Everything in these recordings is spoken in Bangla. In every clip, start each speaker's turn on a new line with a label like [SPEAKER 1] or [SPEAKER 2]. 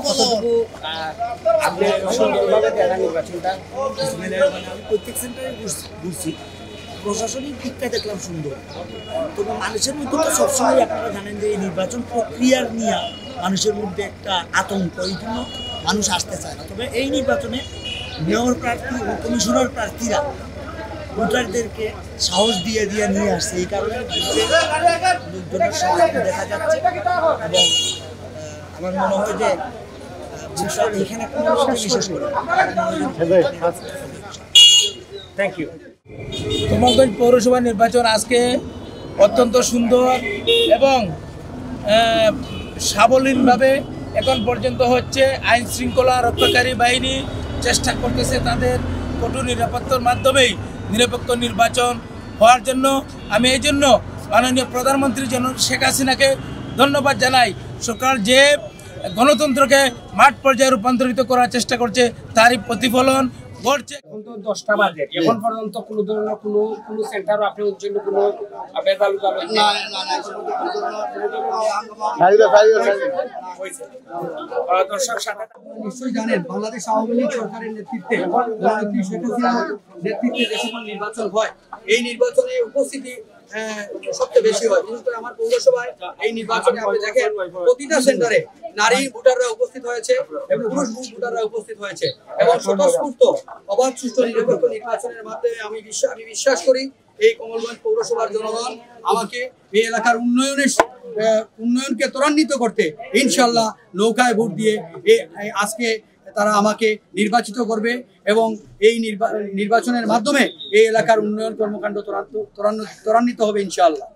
[SPEAKER 1] কতটুকু আপনি সুন্দরভাবে দেখা নির্বাচনটা?
[SPEAKER 2] প্রত্যেক সেন্টারে ঘুরছি, প্রশাসনিক দিকটা দেখলাম সুন্দর। তবে মানুষের মধ্যে তো সবসময় আপনারা জানেন যে এই নির্বাচন প্রক্রিয়ার নিয়ে মানুষের মধ্যে একটা আতঙ্ক, এই জন্য মানুষ আসতে চায় না। তবে এই নির্বাচনে মেয়র প্রার্থী ও কমিশনার প্রার্থীরা ভোটারদেরকে সাহস দিয়ে নিয়ে আসছে, এই কারণে লোকজনের সংখ্যা দেখা যাচ্ছে। এবং আমার মনে হয় যে এখানে বিশেষ করে
[SPEAKER 1] থ্যাংক ইউ।
[SPEAKER 3] কমলগঞ্জ পৌরসভা নির্বাচন আজকে অত্যন্ত সুন্দর এবং সাবলীনভাবে এখন পর্যন্ত হচ্ছে। আইন শৃঙ্খলা রক্ষাকারী বাহিনী চেষ্টা করতেছে তাদের কঠোর নিরাপত্তার মাধ্যমেই নিরপেক্ষ নির্বাচন হওয়ার জন্য। আমি এই জন্য মাননীয় প্রধানমন্ত্রী শেখ হাসিনাকে ধন্যবাদ জানাই। সরকার যে গণতন্ত্রকে মাঠ পর্যায়ে রূপান্তরিত করার চেষ্টা করছে তারই প্রতিফলন ঘটছে।
[SPEAKER 1] এখন তো 10টা বাজে, এখন পর্যন্ত কোনো ধরনের কোনো সেন্টারও আপনার জন্য কোনো
[SPEAKER 4] নিশ্চয়ই জানেন বাংলাদেশ আওয়ামী লীগ সরকারের নেতৃত্বে শেখ হাসিনার নেতৃত্বে যে সকল নির্বাচন হয়, এই নির্বাচনে উপস্থিতি সবচেয়ে বেশি হয়। বিশেষ করে আমার পৌরসভায় এই নির্বাচনে আপনি দেখেন প্রতিটা সেন্টারে নারী ভোটাররা উপস্থিত হয়েছে এবং পুরুষ ভোটাররা উপস্থিত হয়েছে এবং স্বতঃস্ফূর্ত অবাধ সুষ্ঠু নিরপেক্ষ নির্বাচনের মাধ্যমে আমি বিশ্বাস করি এই কমলগঞ্জ পৌরসভার জনগণ আমাকে এই এলাকার উন্নয়নকে ত্বরান্বিত করতে ইনশাল্লাহ নৌকায় ভোট দিয়ে আজকে তারা আমাকে নির্বাচিত করবে এবং এই নির্বাচনের মাধ্যমে এই এলাকার উন্নয়ন কর্মকাণ্ড ত্বরান্বিত হবে ইনশাআল্লাহ।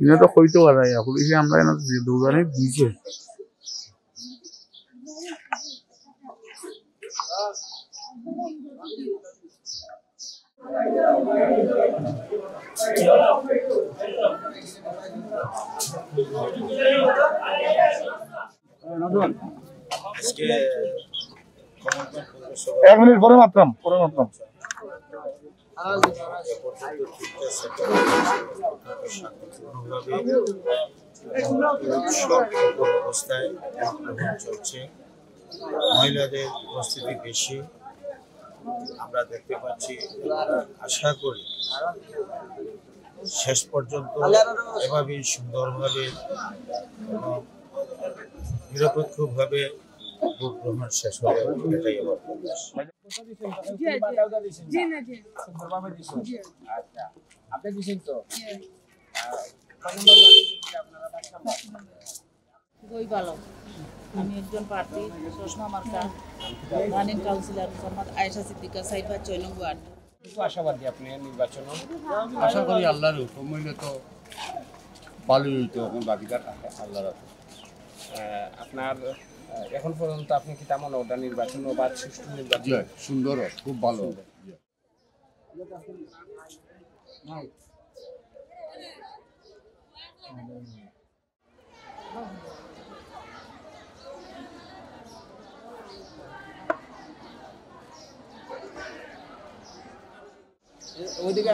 [SPEAKER 5] এটা তো কইতে পারা যায়, পুলিশে আমরা দৌড়ানে দিয়েছে। এক মিনিট পরে মাত্রাম
[SPEAKER 6] অবস্থায় চলছে, মহিলাদের উপস্থিতি বেশি আমরা দেখতে পাচ্ছি। আশা করি শেষ পর্যন্ত এভাবেই সুন্দরভাবে এবং নিরপেক্ষভাবে ভোট গ্রহণ শেষ হবে, এটাই আমার প্রত্যাশা।
[SPEAKER 7] আমি একজন প্রার্থী চশমা মার্কা রানিং কাউন্সিলর মোহাম্মদ আয়েশা সিদ্দিকা সাইফা 6 নং ওয়ার্ড।
[SPEAKER 1] আশাবাদী আপনি নির্বাচন?
[SPEAKER 5] আশা করি আল্লাহর হুকুম হইলে তো ভালোই হইতো, এখন বাকিটা আল্লাহর হাতে।
[SPEAKER 1] আপনার এখন পর্যন্ত আপনি কি তেমন ওটা নির্বাচন বা সুষ্ঠু নির্বাচন?
[SPEAKER 5] সুন্দর, খুব ভালো হবে।
[SPEAKER 1] ওইদিকে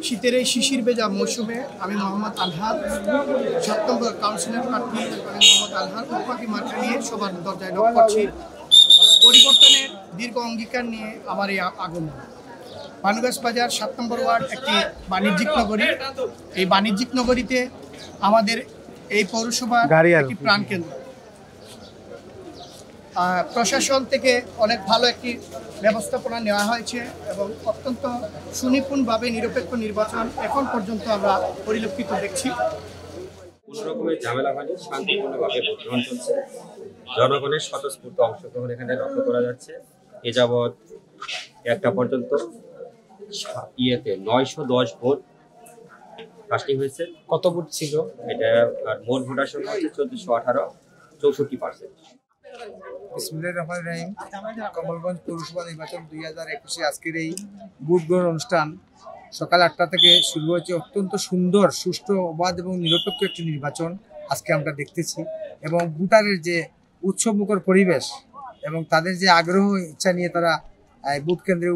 [SPEAKER 8] শীতের এই শিশির ভেজা মৌসুমে আমি মোহাম্মদ আলহার 7 নম্বর কাউন্সিলর প্রার্থী মোহাম্মদ আলহার উপাধি মার্কা নিয়ে সবার দরজায় নক করছি। পরিবর্তনের দীর্ঘ অঙ্গীকার নিয়ে আমার এই আগমন। পানুগাছ বাজার 7 নম্বর ওয়ার্ড একটি বাণিজ্যিক নগরী। এই বাণিজ্যিক নগরীতে আমাদের এই পৌরসভা একটি প্রাণকেন্দ্র। প্রশাসন থেকে অনেক ভালো একটি ব্যবস্থাপনা নেওয়া হয়েছে এবং অত্যন্ত সুনিপুণভাবে নিরপেক্ষ নির্বাচন এখন পর্যন্ত আমরা পরিলক্ষিত দেখছি।
[SPEAKER 9] কোনো রকমের ঝামেলা হয়নি, শান্তিপূর্ণভাবে ভোট গ্রহণ চলছে। জনগণের স্বতঃস্ফূর্ত অংশগ্রহণ এখানে লক্ষ্য করা যাচ্ছে। এ যাবৎ একটা পর্যন্ত 910 ভোট কাস্টিং হয়েছে।
[SPEAKER 1] কত ভোট ছিল
[SPEAKER 9] এটা? আর মোট ভোটার সংখ্যা হচ্ছে 1418, 64%।
[SPEAKER 10] বিসমিল্লাহির রহমানির রহিম। কমলগঞ্জ পৌরসভা নির্বাচন 2021 আজকের এই ভোট গ্রহণ অনুষ্ঠান সকাল 8টা থেকে শুরু হয়েছে। অত্যন্ত সুন্দর, সুষ্ঠু, অবাধ এবং নিরপেক্ষ একটি নির্বাচন আজকে আমরা দেখতেছি। এবং ভোটারের যে উৎসবমুখর পরিবেশ এবং তাদের যে আগ্রহ ইচ্ছা নিয়ে তারা ভোট কেন্দ্রে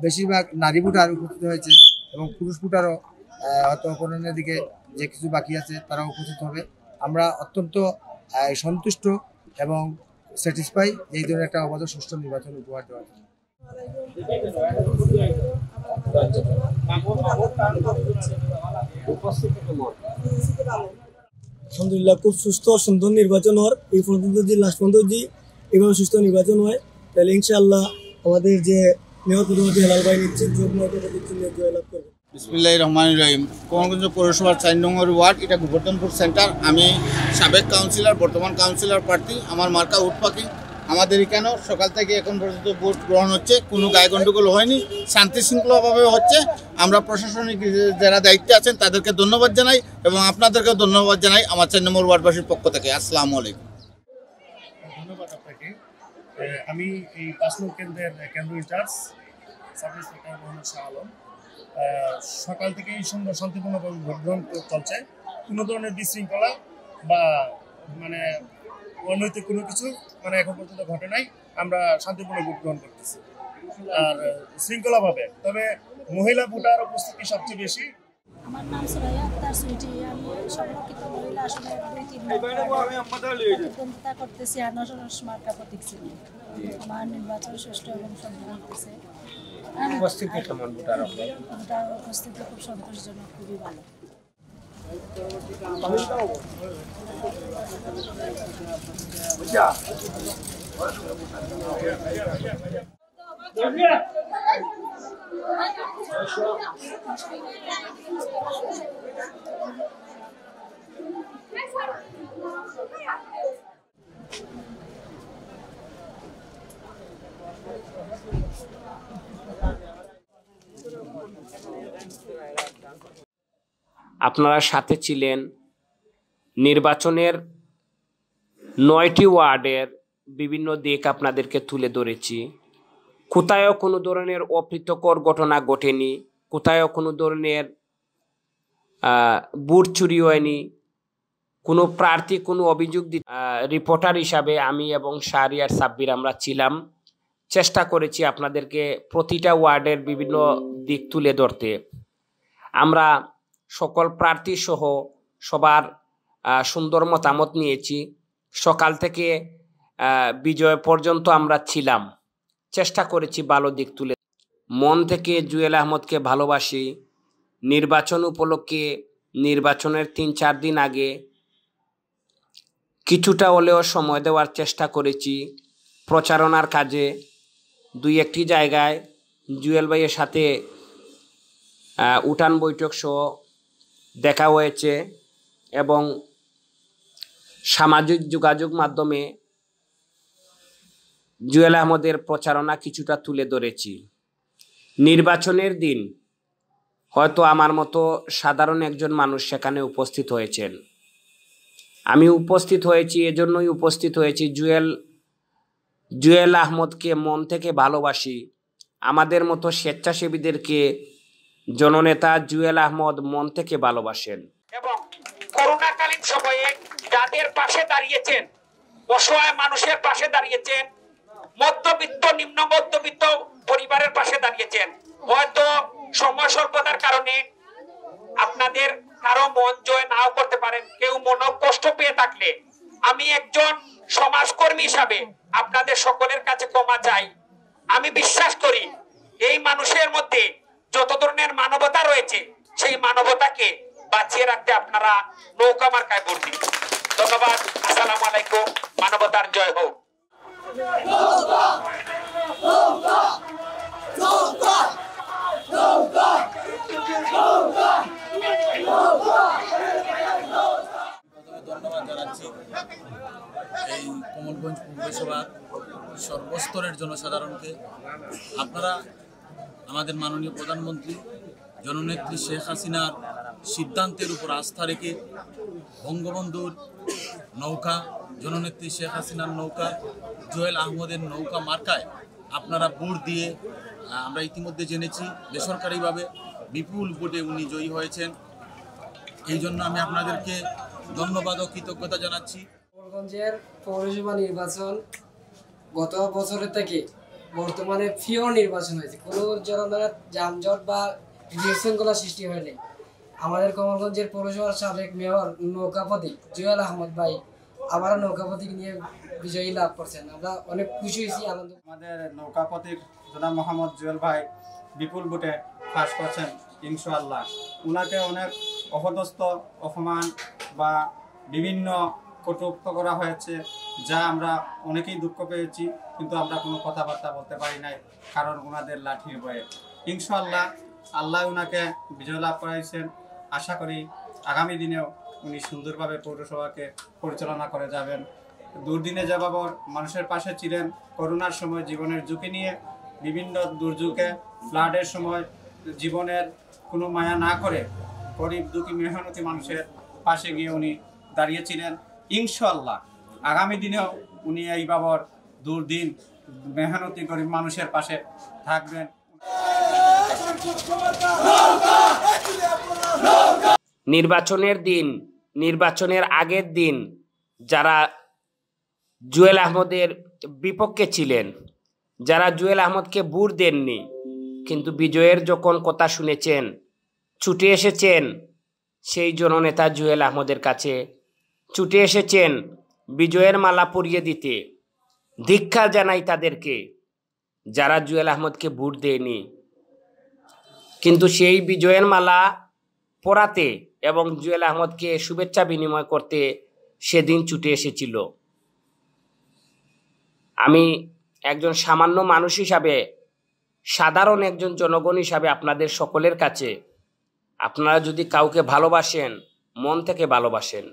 [SPEAKER 10] বেশিরভাগ নারী ভোটার উপস্থিত হয়েছে এবং পুরুষ ভোটারও হয়তো অপরাহ্নের দিকে যে কিছু বাকি আছে তারা উপস্থিত হবে। আমরা অত্যন্ত সন্তুষ্ট এবং স্যাটিসফাই এই ধরনের একটা অবাধ সুষ্ঠু নির্বাচন উপহার দেওয়ার জন্য।
[SPEAKER 2] আলহামদুলিল্লাহ, খুব সুস্থ সুন্দর নির্বাচন হওয়ার এই পর্যন্ত যদি লাস্ট পর্যন্ত যদি এভাবে সুস্থ নির্বাচন হয় তাহলে ইনশাআল্লাহ আমাদের যে মেয়র প্রধানমন্ত্রী হেলাল ভাই নিশ্চিত জয়লাভ করবে।
[SPEAKER 5] বিসমিল্লাহির রহমানির রহিম। কমলগঞ্জ পৌরসভার 4 নম্বর ওয়ার্ড, এটা গোবর্ধনপুর সেন্টার। আমি সাবেক কাউন্সিলর, বর্তমান কাউন্সিলর প্রার্থী। আমার মার্কা উট পাখি। আমাদের এখানেও সকাল থেকে এখন পর্যন্ত ভোট গ্রহণ হচ্ছে, কোনো গায়ে গণ্ডগোল হয়নি, শান্তি শৃঙ্খলাভাবে হচ্ছে। আমরা প্রশাসনিক যারা দায়িত্বে আছেন তাদেরকে ধন্যবাদ জানাই এবং আপনাদেরকেও ধন্যবাদ জানাই আমার 4 নম্বর ওয়ার্ডবাসীর পক্ষ থেকে। আসসালামু আলাইকুম।
[SPEAKER 11] ধন্যবাদ আপনাকে। আমি এই 5 নং কেন্দ্রের কেন্দ্র in-charge sub inspector Mohammad Shah Alam. সকাল থেকেই সুন্দর শান্তিপূর্ণভাবে ভোট গ্রহণ চলছে। কোনো ধরনের বিশৃঙ্খলা বা মানে অনৈতিক কোনো কিছু এখন পর্যন্ত ঘটে নাই। আমরা শান্তিপূর্ণ ভোট গ্রহণ করতেছি আর শৃঙ্খলাভাবে। তবে মহিলা ভোটার উপস্থিতি সবচেয়ে বেশি।
[SPEAKER 12] আমার নাম সুরাইয়া আক্তার সুইটি। আমি সংরক্ষিত মহিলা আসলে 2-3 প্রতিদ্বন্দ্বিতা করতেছি আনারস মার্কা প্রতীক চিহ্নে। আমার নির্বাচন সুষ্ঠু এবং সম্পূর্ণ হচ্ছে।
[SPEAKER 1] উপস্থিতি কেমন ভোটার?
[SPEAKER 12] ভোটার উপস্থিতি খুব সন্তোষজনক, খুবই ভালো।
[SPEAKER 1] আপনারা সাথে ছিলেন নির্বাচনের 9টি ওয়ার্ডের বিভিন্ন দিক আপনাদেরকে তুলে ধরেছি। কোথায়ও কোনো ধরনের অপ্রীতকর ঘটনা ঘটেনি, কোথায়ও কোনো ধরনের ভোট চুরি হয়নি, কোনো প্রার্থী কোনো অভিযোগ রিপোর্টার হিসাবে আমি এবং শাহরিয়ার সাব্বির আমরা ছিলাম। চেষ্টা করেছি আপনাদেরকে প্রতিটা ওয়ার্ডের বিভিন্ন দিক তুলে ধরতে। আমরা সকল প্রার্থী সহ সবার সুন্দর মতামত নিয়েছি। সকাল থেকে বিজয় পর্যন্ত আমরা ছিলাম, চেষ্টা করেছি ভালো দিক তুলে। মন থেকে জুয়েল আহমদকে ভালোবাসি। নির্বাচন উপলক্ষে নির্বাচনের 3-4 দিন আগে কিছুটা হলেও সময় দেওয়ার চেষ্টা করেছি প্রচারণার কাজে। 2-1টি জায়গায় জুয়েল ভাইয়ের সাথে উঠান বৈঠক সহ দেখা হয়েছে এবং সামাজিক যোগাযোগ মাধ্যমে জুয়েল আহমদের প্রচারণা কিছুটা তুলে ধরেছি। নির্বাচনের দিন হয়তো আমার মতো সাধারণ একজন মানুষ সেখানে উপস্থিত হয়েছেন। আমি উপস্থিত হয়েছি, এজন্যই উপস্থিত হয়েছি জুয়েল আহমদকে মন থেকে ভালোবাসি। আমাদের মতো স্বেচ্ছাসেবীদেরকে জননেতা জুয়েল আহমদ মন থেকে ভালোবাসেন এবং করোনাকালীন সময়ে যাদের পাশে দাঁড়িয়েছেন, অসহায় মানুষের পাশে দাঁড়িয়েছেন, মধ্যবিত্ত নিম্ন মধ্যবিত্ত পরিবারের পাশে দাঁড়িয়েছেন। হয়তো সময় স্বল্পতার কারণে আপনাদের কারো মন জয় নাও করতে পারেন, কেউ মন কষ্ট পেয়ে থাকলে আমি একজন সমাজকর্মী হিসাবে আপনাদের সকলের কাছে ক্ষমা চাই। আমি বিশ্বাস করি এই মানুষের মধ্যে যত ধরনের মানবতা রয়েছে সেই মানবতাকে বাঁচিয়ে রাখতে আপনারা নৌকা মার্কায় ভোট দিন। ধন্যবাদ। আসসালামু আলাইকুম। মানবতার জয় হোক।
[SPEAKER 13] ধন্যবাদ জানাচ্ছি এই কমলগঞ্জ পৌরসভা সর্বস্তরের জনসাধারণকে। আপনারা আমাদের মাননীয় প্রধানমন্ত্রী জননেত্রী শেখ হাসিনার সিদ্ধান্তের উপর আস্থা রেখে বঙ্গবন্ধুর নৌকা জননেত্রী শেখ হাসিনার নৌকা জুয়েল আহমদের নৌকা মার্কায় আপনারা ভোট দিয়ে আমরা ইতিমধ্যে জেনেছি বেসরকারিভাবে বিপুল ভোটে উনি জয়ী হয়েছেন। এই জন্য আমি আপনাদেরকে ধন্যবাদ ও কৃতজ্ঞতা জানাচ্ছি।
[SPEAKER 14] কমলগঞ্জের পৌরসভা নির্বাচন গত বছরের থেকে বর্তমানে পিওর নির্বাচন হয়েছে, কোনো ধরনের যানজট বা বিশৃঙ্খলা সৃষ্টি হয়নি। আমাদের কমলগঞ্জের পৌরসভার সাবেক মেয়র নৌকাপতি জুয়েল আহমদ ভাই আবারও নৌকাপতি নিয়ে বিজয়ী লাভ করছেন। আমরা অনেক খুশি হয়েছি, আনন্দ।
[SPEAKER 15] আমাদের নৌকাপতির জনাব মোহাম্মদ জুয়েল ভাই বিপুল ভোটে পাস করছেন ইনশাআল্লাহ। উনাকে অনেক অপদস্থ, অপমান বা বিভিন্ন কটূক্ত করা হয়েছে, যা আমরা অনেকেই দুঃখ পেয়েছি, কিন্তু আমরা কোনো কথাবার্তা বলতে পারি নাই, কারণ ওনাদের লাঠির ভয়ে। ইনশাআল্লাহ আল্লাহ ওনাকে বিজয় লাভ করাইছেন। আশা করি আগামী দিনেও উনি সুন্দরভাবে পৌরসভাকে পরিচালনা করে যাবেন। দুর্দিনে যাবাবর মানুষের পাশে ছিলেন। করোনার সময় জীবনের ঝুঁকি নিয়ে বিভিন্ন দুর্যোগে, ফ্লাডের সময় জীবনের কোনো মায়া না করে গরিব দুঃখী মেহনতি মানুষের পাশে গিয়ে উনি দাঁড়িয়েছিলেন। ইনশাআল্লাহ আগামী দিনেও উনি এই বাবর দুর্দিন মেহনতি গরিব মানুষের পাশে থাকবেন।
[SPEAKER 1] নির্বাচনের দিন, নির্বাচনের আগের দিন যারা জুয়েল আহমদের বিপক্ষে ছিলেন, যারা জুয়েল আহমদকে ভোট দেননি, কিন্তু বিজয়ের যখন কথা শুনেছেন ছুটে এসেছেন সেই জননেতা জুয়েল আহমদের কাছে, ছুটে এসেছেন বিজয়ের মালা পরিয়ে দিতে। ধিক্কার জানাই তাদেরকে যারা জুয়েল আহমদকে ভোট দেয়নি, কিন্তু সেই বিজয়ের মালা পরাতে এবং জুয়েল আহমদকে শুভেচ্ছা বিনিময় করতে সেদিন ছুটে এসেছিল। আমি একজন সামান্য মানুষ হিসাবে, সাধারণ একজন জনগণ হিসাবে আপনাদের সকলের কাছে, আপনারা যদি কাউকে ভালোবাসেন, মন থেকে ভালোবাসেন।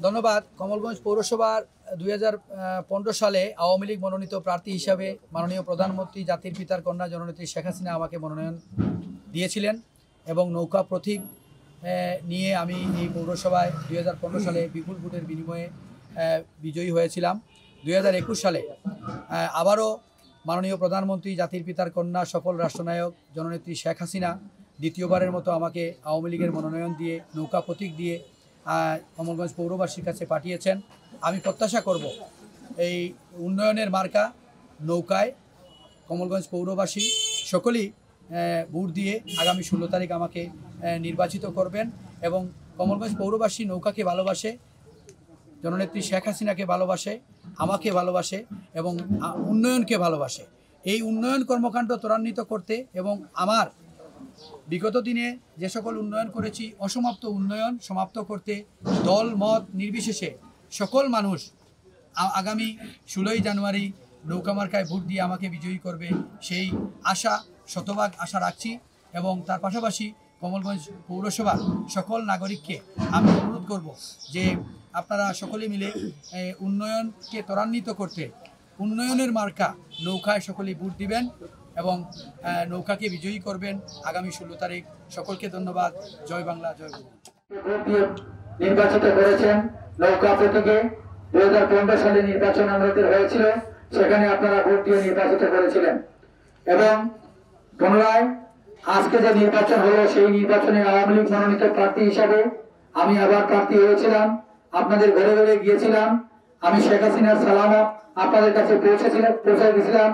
[SPEAKER 4] ধন্যবাদ। কমলগঞ্জ পৌরসভার 2015 সালে আওয়ামী লীগ মনোনীত প্রার্থী হিসাবে মাননীয় প্রধানমন্ত্রী জাতির পিতার কন্যা জননেত্রী শেখ হাসিনা আমাকে মনোনয়ন দিয়েছিলেন এবং নৌকা প্রতীক নিয়ে আমি এই পৌরসভায় 2015 সালে বিপুল ভোটের বিনিময়ে বিজয়ী হয়েছিলাম। 2021 সালে আবারও মাননীয় প্রধানমন্ত্রী জাতির পিতার কন্যা সফল রাষ্ট্রনায়ক জননেত্রী শেখ হাসিনা দ্বিতীয়বারের মতো আমাকে আওয়ামী লীগের মনোনয়ন দিয়ে নৌকা প্রতীক দিয়ে কমলগঞ্জ পৌরবাসীর কাছে পাঠিয়েছেন। আমি প্রত্যাশা করব এই উন্নয়নের মার্কা নৌকায় কমলগঞ্জ পৌরবাসী সকলেই ভোট দিয়ে আগামী 16 তারিখ আমাকে নির্বাচিত করবেন এবং কমলগঞ্জ পৌরবাসী নৌকাকে ভালোবাসে, জননেত্রী শেখ হাসিনাকে ভালোবাসে, আমাকে ভালোবাসে এবং উন্নয়নকে ভালোবাসে। এই উন্নয়ন কর্মকাণ্ড ত্বরান্বিত করতে এবং আমার বিগত দিনে যে সকল উন্নয়ন করেছি অসমাপ্ত উন্নয়ন সমাপ্ত করতে দল মত নির্বিশেষে সকল মানুষ আগামী 16 জানুয়ারি নৌকা মার্কায় ভোট দিয়ে আমাকে বিজয়ী করবে, সেই আশা শতভাগ আশা রাখছি। এবং তার পাশাপাশি কমলগঞ্জ পৌরসভার সকল নাগরিককে আমি অনুরোধ করব যে আপনারা সকলে মিলে উন্নয়নকে ত্বরান্বিত করতে উন্নয়নের মার্কা নৌকায় সকলেই ভোট দিবেন এবং নৌকাকে বিজয়ী করবেন আগামী 16 তারিখ। সকলকে ধন্যবাদ। জয় বাংলা, জয় বাংলা।
[SPEAKER 16] নির্বাচিত করেছেন নৌকা প্রতীকে 2015 সালে নির্বাচন আমাদের হয়েছিল, সেখানে আপনারা ভোট দিয়ে নির্বাচিত করেছিলেন এবং পুনরায় আজকে যে নির্বাচন হলো সেই নির্বাচনে আওয়ামী লীগ মনোনীত প্রার্থী হিসাবে আমি আবার প্রার্থী হয়েছিলাম। আপনাদের ঘরে ঘরে গিয়েছিলাম, আমি শেখ হাসিনার সালাম আপনাদের কাছে পৌঁছে দিয়েছিলাম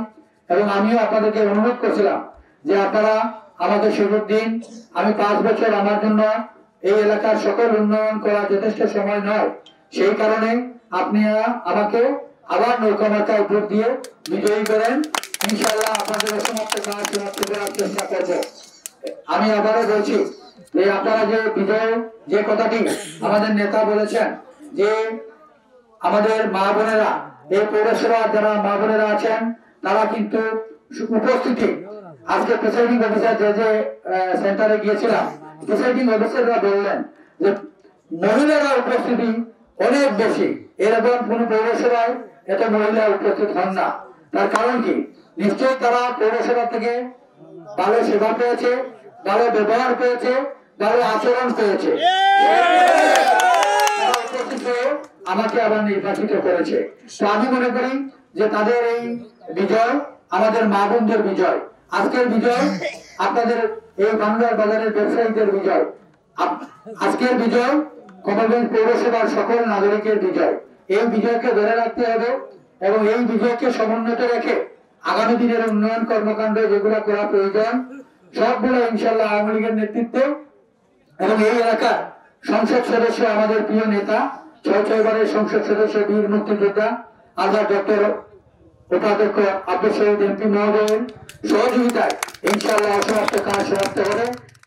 [SPEAKER 16] এবং আমিও আপনাদেরকে অনুরোধ করছিলাম যে আপনারা আমাকে সুযোগ দিন। আমি 5 বছর আমার জন্য এই এলাকার সকল উন্নয়ন করা যথেষ্ট সময় নয়, সেই কারণে আপনারা আমাকে আবার নৌকা মার্কায় ভোট দিয়ে বিজয়ী করেন। ইনশাআল্লাহ আপনাদের অসমাপ্ত কাজ সমাপ্ত করার চেষ্টা করব। আমি আবারও বলছি যে আপনারা যে বিজয় যে কথাটি আমাদের নেতা বলেছেন যে আমাদের মা বোনেরা এই পৌরসভার যারা মা বোনেরা আছেন তারা কিন্তু উপস্থিতি আজকে প্রিসাইডিং অফিসার যে সেন্টারে গিয়েছিলাম, প্রিসাইডিং অফিসাররা বললেন যে মহিলারা উপস্থিতি অনেক বেশি, এরকম কোন পৌরসভায় এত মহিলা উপস্থিত হন না। তার কারণ কি? নিশ্চয়ই তারা পৌরসভা থেকে ভালো সেবা পেয়েছে, ভালো ব্যবহার পেয়েছে, ভালো আচরণ পেয়েছে। আমাকে আবার নির্বাচিত করেছে। তো আমি মনে করি যে তাদের এই বিজয় আমাদের মা বোনদের বিজয়, আজকের বিজয় আপনাদের এই বাংলার বাজারের ব্যবসায়ীদের বিজয়, আজকের বিজয় কমলগঞ্জ পৌরসভার সকল নাগরিকের বিজয়। এই বিজয়কে ধরে রাখতে হবে এবং এই বিজয়কে সমুন্নত রেখে আগামী দিনের উন্নয়ন কর্মকাণ্ড যেগুলো করা প্রয়োজন সবগুলো ইনশাল্লাহ আওয়ামী লীগের নেতৃত্বে এবং এই এলাকার সংসদ সদস্য আমাদের প্রিয় নেতা ৬ বারের সংসদ সদস্য বীর মুক্তিযোদ্ধা আল্লাহ ডক্টর উপাধ্যক্ষ আব্দুল শহীদ এমপি মহোদয়ের সহযোগিতায় ইনশাল্লাহ অসমাপ্ত কাজ সমাপ্ত হবে।